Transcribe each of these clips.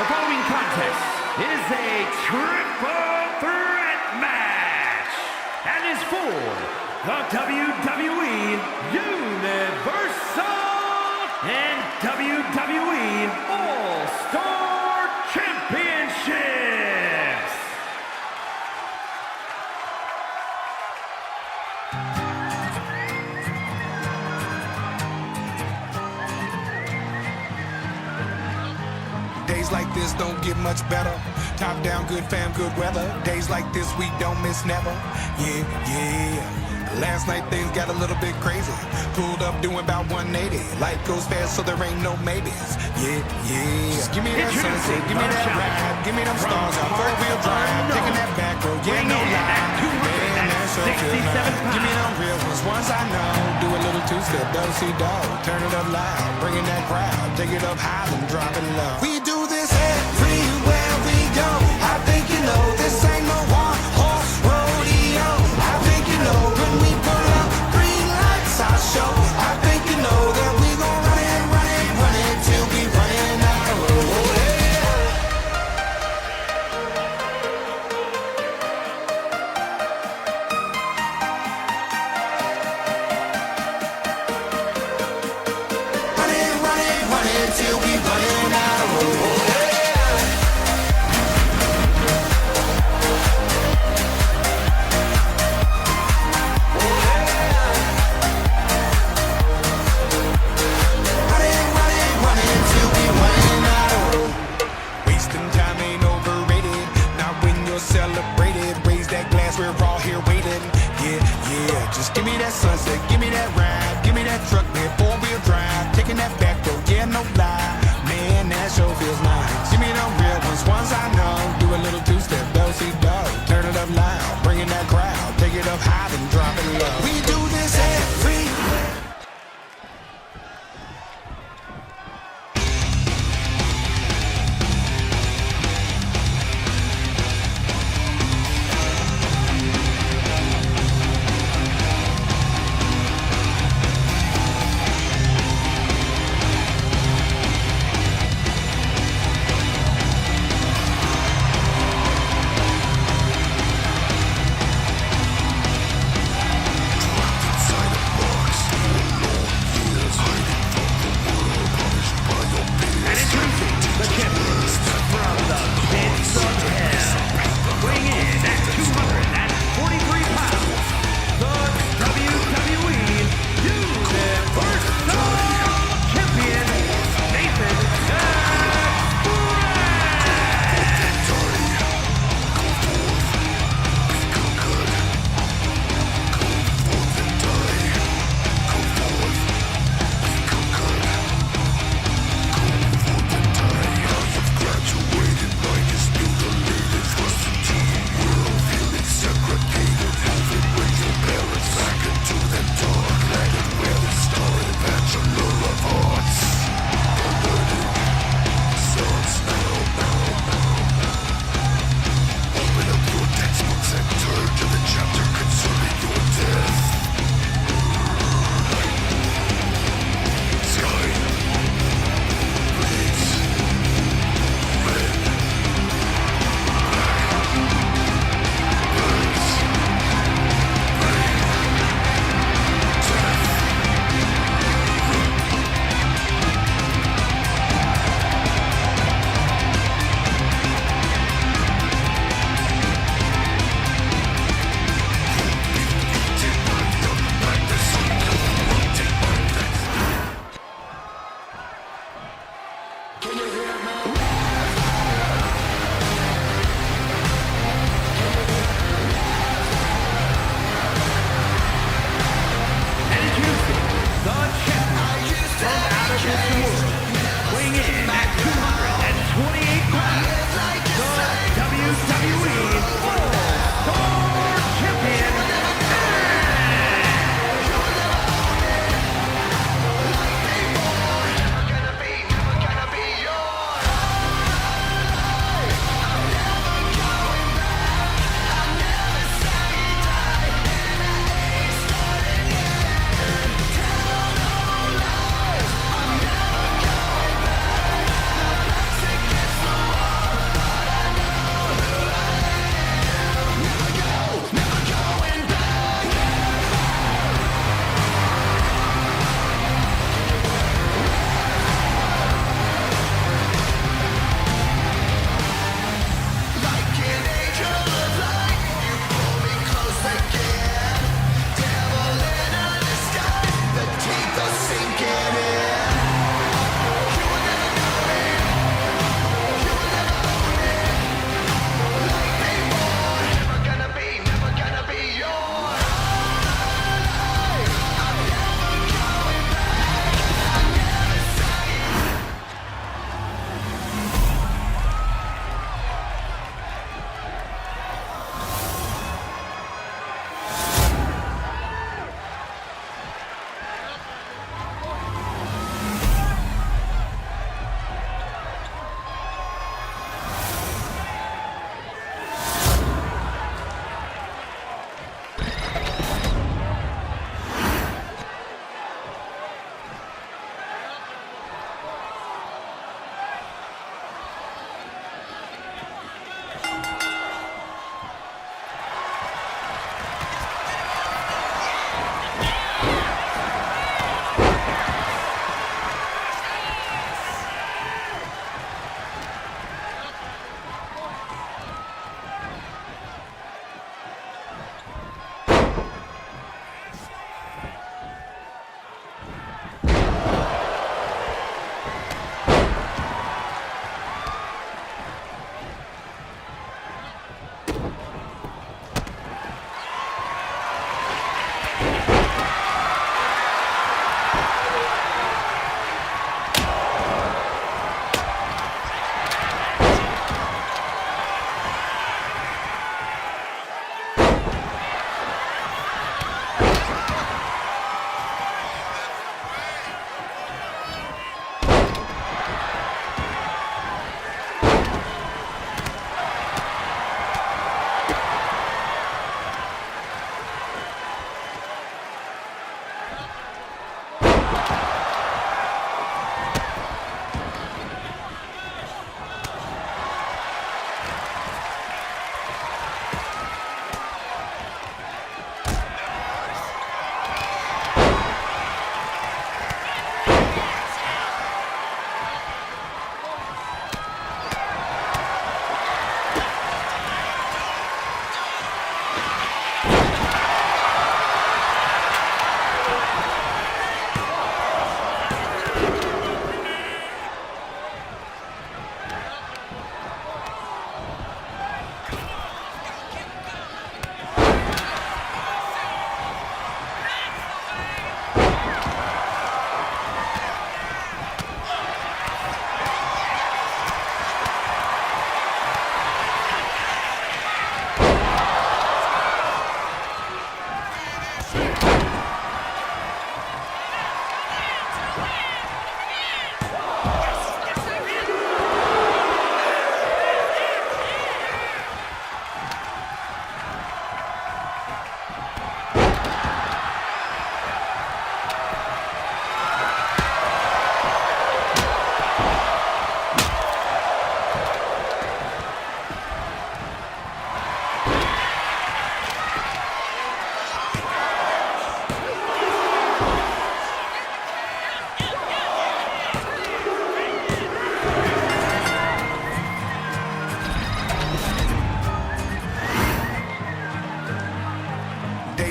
The following contest is a triple threat match and is for the WWE Universal and WWE All-Star Championships. Days like this don't get much better. Top down, good fam, good weather. Days like this we don't miss never. Yeah, yeah. Last night things got a little bit crazy. Pulled up doing about 180. Life goes fast so there ain't no maybes. Yeah, yeah. Just give me that sunset, give me that ride, give me them stars on 4-wheel drive. Taking that back road, yeah, no lie. Man, that sure feels nice. Give me them real ones I know. Do a little two-step, do-si-do. Turn it up loud, bringing that crowd. Take it up high and drop it low. We do this everywhere we go. I think you know this ain't no one-horse rodeo. I think you know when we pull up green lights, I show. I think you know that we gon' run it till we running out of road. Run it till we running out of road. Celebrated, raise that glass, we're all here waiting. Yeah, yeah, just give me that sunset, give me that ride, give me that truck, man, 4-wheel drive, taking that back road, yeah, no lie. Man, that sure feels nice. Give me them real ones I know. Do a little two-step, do-si-do. Turn it up loud, bringing that crowd, take it up high and drop it low. We do this everywhere.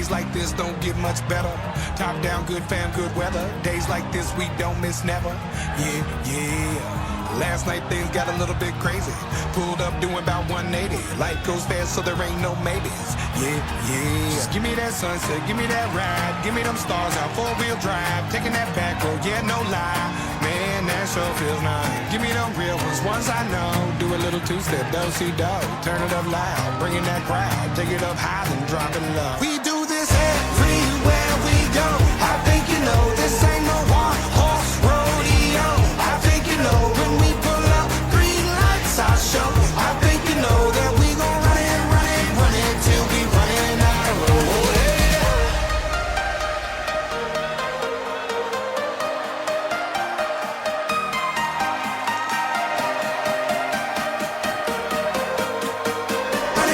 Days like this don't get much better. Top down, good fam, good weather. Days like this we don't miss never. Yeah, yeah. Last night things got a little bit crazy. Pulled up doing about 180. Life goes fast so there ain't no maybes. Yeah, yeah. Just give me that sunset, give me that ride. Give me them stars out, 4-wheel drive. Taking that back road, yeah, no lie. Man, that sure feels nice. Give me them real ones I know. Do a little two-step, do-si-do. Turn it up loud, bringing that crowd. Take it up high, then drop it low. We do this everywhere we go. I think you know this ain't no one-horse rodeo. I think you know when we pull up, green lights our show. I think you know that we gon' run it till we running out of road.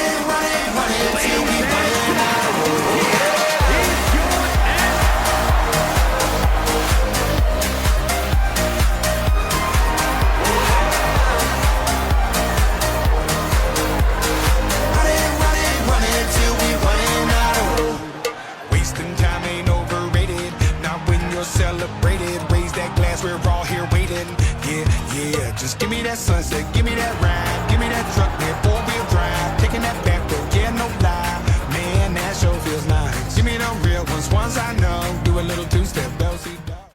Run it till we running out of road. Celebrated, raise that glass, we're all here waiting. Yeah, yeah, just give me that sunset, give me that ride.